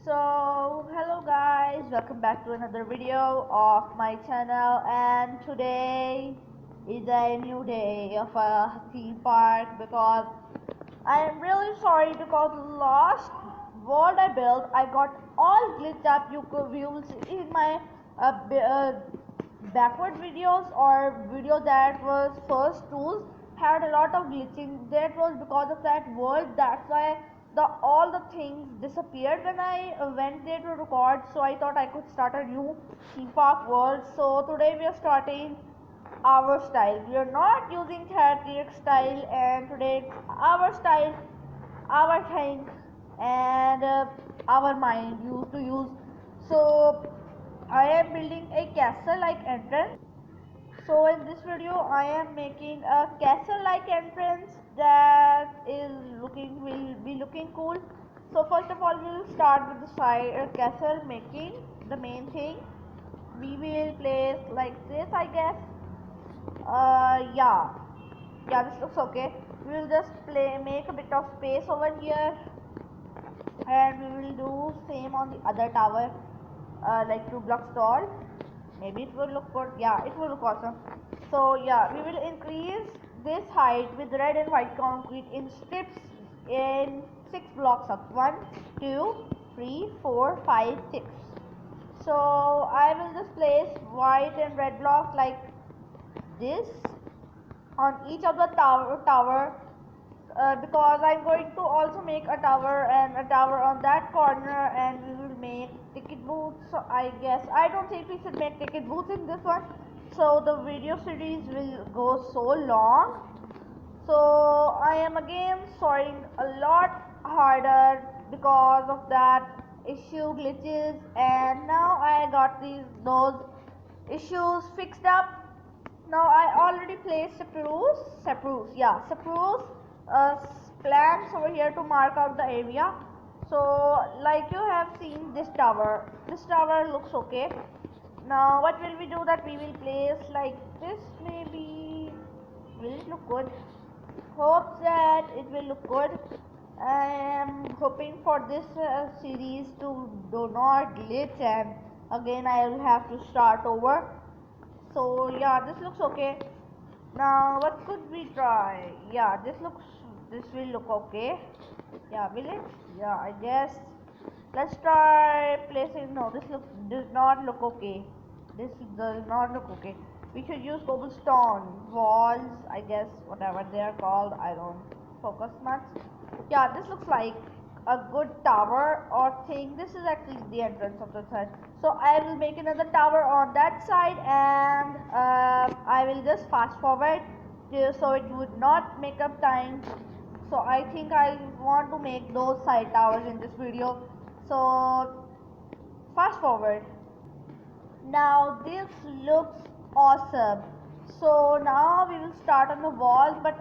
So hello guys, welcome back to another video of my channel, and today is a new day of a theme park because I am really sorry because last world I built I got all glitched up. You will see in my backward videos or video that was first tools had a lot of glitching. That was because of that world. That's why the all the things disappeared when I went there to record. So I thought I could start a new theme park world. So today we are starting our style. We are not using Theatric style, and today it's our style, our thing, and our mind used to use. So I am building a castle like entrance. So in this video I am making a castle like entrance that is will be looking cool. So first of all we will start with the side castle making. The main thing we will place like this, I guess. Yeah, this looks okay. We will just make a bit of space over here, and we will do same on the other tower, like 2 blocks tall. Maybe it will look good. Yeah, it will look awesome. So yeah, we will increase this height with red and white concrete in strips in 6 blocks of 1 2 3 4 5 6. So I will just place white and red blocks like this on each of the tower, because I'm going to also make a tower and a tower on that corner, and we will make ticket booths. So I guess I don't think we should make ticket booths in this one, so the video series will go so long. So I am again sorting a lot harder because of that issue glitches, and now I got those issues fixed up. Now I already placed spruce plants over here to mark out the area. So like you have seen this tower looks okay. Now what will we do, that we will place like this. Maybe will it look good? Hope that it will look good. I am hoping for this series to do not glitch, and again I will have to start over. So yeah, this looks okay. Now what could we try? Yeah, this will look okay. Yeah, will it? Yeah, I guess. Let's try placing. No, this does not look okay. This does not look okay. We should use cobblestone walls, I guess, whatever they are called. I don't focus much. Yeah, this looks like a good tower or thing. This is actually the entrance of the side. So I will make another tower on that side, and I will just fast forward so it would not make up time. So I think I want to make those side towers in this video. So fast forward. Now this looks awesome. So now we will start on the walls, but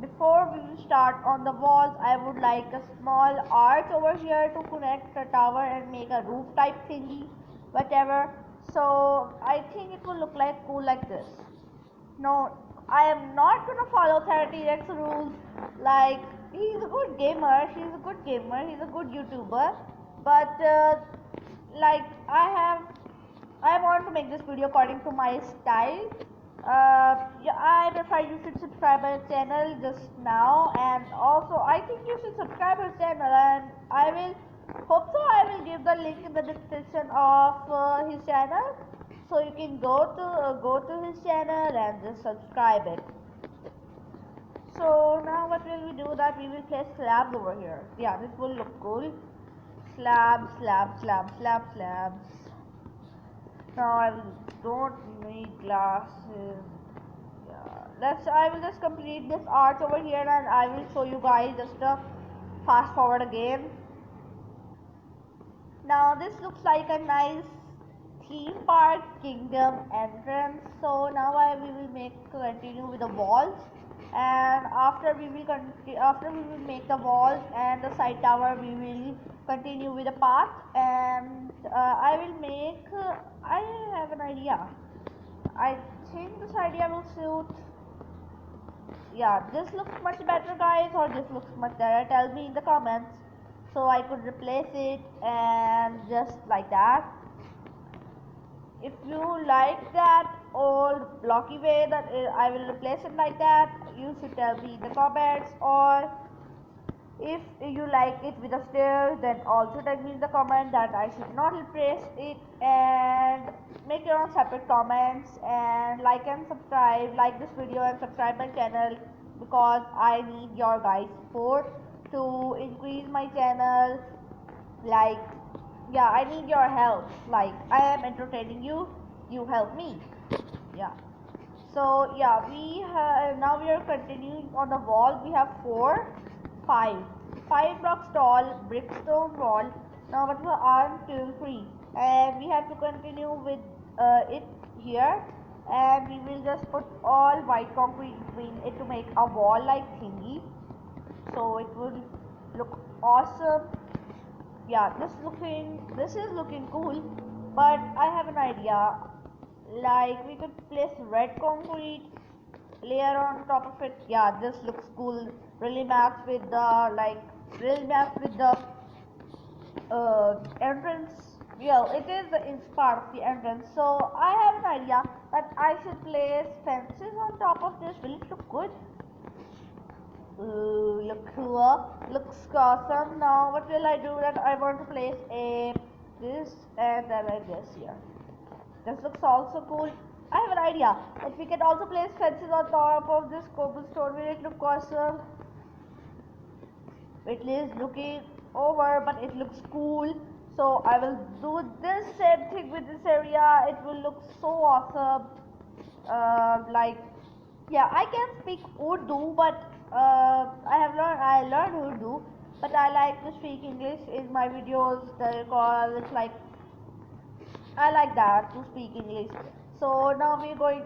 before we will start on the walls, I would like a small arch over here to connect the tower and make a roof type thingy, whatever. So I think it will look like cool like this. No, I am not gonna follow 30x rules. Like, he's a good gamer, he's a good YouTuber, but like I want to make this video according to my style. Yeah, I prefer you should subscribe our channel just now, and also I think you should subscribe our channel, and I will hope so. I will give the link in the description of his channel, so you can go to his channel and just subscribe it. So now what will we do, that we will place slabs over here. Yeah, this will look cool. Slabs. Now I don't need glasses. Yeah, I will just complete this arch over here, and I will show you guys just a fast forward again. Now this looks like a nice theme park kingdom entrance. So now we will continue with the walls, and after we will make the walls and the side tower, we will continue with the path, and I will make I have an idea. I think this idea will suit. Yeah, this looks much better guys, or this looks much better. Tell me in the comments. so I could replace it and just like that. If you like that old blocky way that I will replace it like that, you should tell me in the comments. Or if you like it with the stairs, then also tell me in the comment that I should not replace it, and make your own separate comments, and like and subscribe, like this video and subscribe my channel, because I need your guys support to increase my channel. Like, yeah, I need your help. Like, I am entertaining you, you help me. Yeah, so yeah, we have now we are continuing on the wall. We have five five blocks tall brick stone wall. Now what we are 2 3, and we have to continue with it here, and we will just put all white concrete between it to make a wall like thingy, so it would look awesome. Yeah, this is looking cool, but I have an idea. Like, we could place red concrete layer on top of it. Yeah, this looks cool. Really maps with the entrance. Yeah, it is the part of the entrance. So I have an idea that I should place fences on top of this. Will it look good? Look cool. Looks awesome. Now what will I do? That I want to place a this and then like this here. This looks also cool. I have an idea that we can also place fences on top of this cobblestone. Will it look awesome? It is looking over, but it looks cool. So I will do this same thing with this area. It will look so awesome. Like, yeah, I can speak Urdu, but I learned Urdu, but I like to speak English in my videos. Because it's like I like that to speak English. So now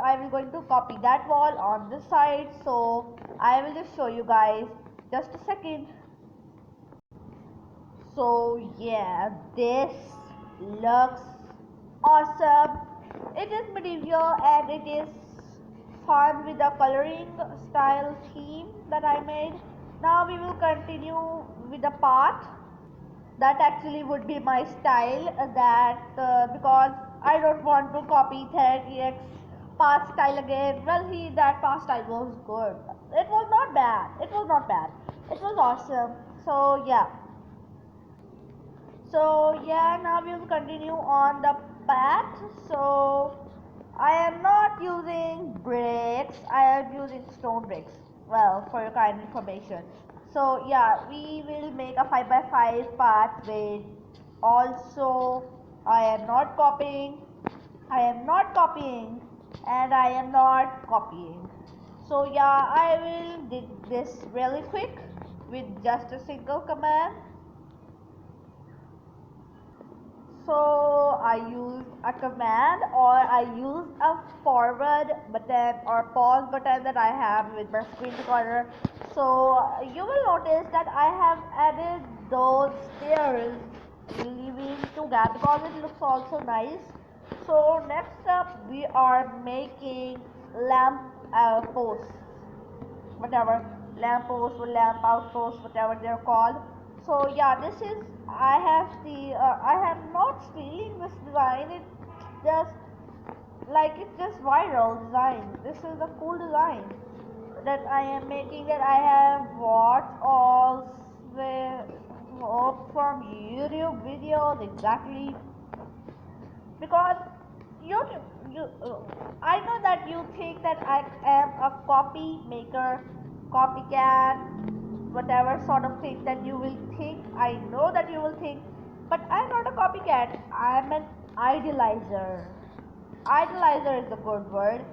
I will going to copy that wall on this side. So I will just show you guys. Just a second. So yeah, this looks awesome. It is medieval and it is fun with the coloring style theme that I made. Now we will continue with the path. That actually would be my style, because I don't want to copy 30x path style again. Well, that path style was good. It was not bad. It was not bad. It was awesome. So yeah. So yeah, now we will continue on the path. So I am not using bricks, I am using stone bricks. Well, for your kind information. So yeah, we will make a 5 by 5 path with also I am not copying, I am not copying, and I am not copying. So yeah, I will did this really quick with just a single command. So I use a command, or I use a forward button or pause button that I have with my screen recorder. So you will notice that I have added those stairs leaving to that because it looks also nice. So next up we are making lamp posts, whatever, lamp post or lamp outpost, whatever they're called. So yeah, this is I have not stealing this design. It's just viral design. This is a cool design that I am making, that I have watched all the from YouTube videos exactly, because I know that you think that I am a copy maker, copycat, whatever sort of thing that you will think. I know that you will think, but I'm not a copycat. I'm an idealizer. Idealizer is a good word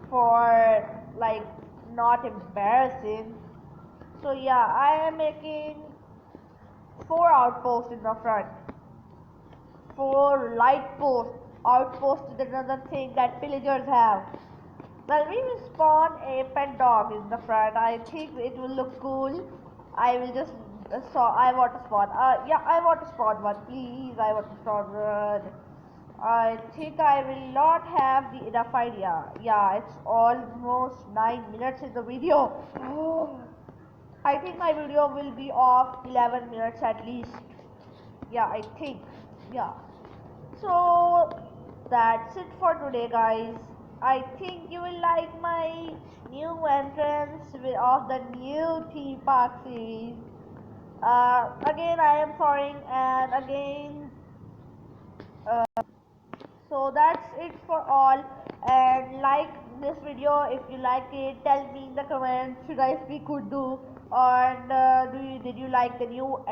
for, like, not embarrassing. So yeah, I am making 4 outposts in the front. 4 light posts. Outpost is another thing that villagers have. Well, we will spawn a pet dog in the front. I think it will look cool. I will just I want to spawn. Yeah, I want to spawn one, please. I want to spawn one. I think I will not have the enough idea. Yeah, it's almost 9 minutes in the video. I think my video will be of 11 minutes at least. Yeah, I think. Yeah. So that's it for today, guys. I think you will like my new entrance of the new theme park series. Again, I am sorry, and again, so that's it for all. And like this video if you like it. Tell me in the comments should I speak Urdu, and did you like the new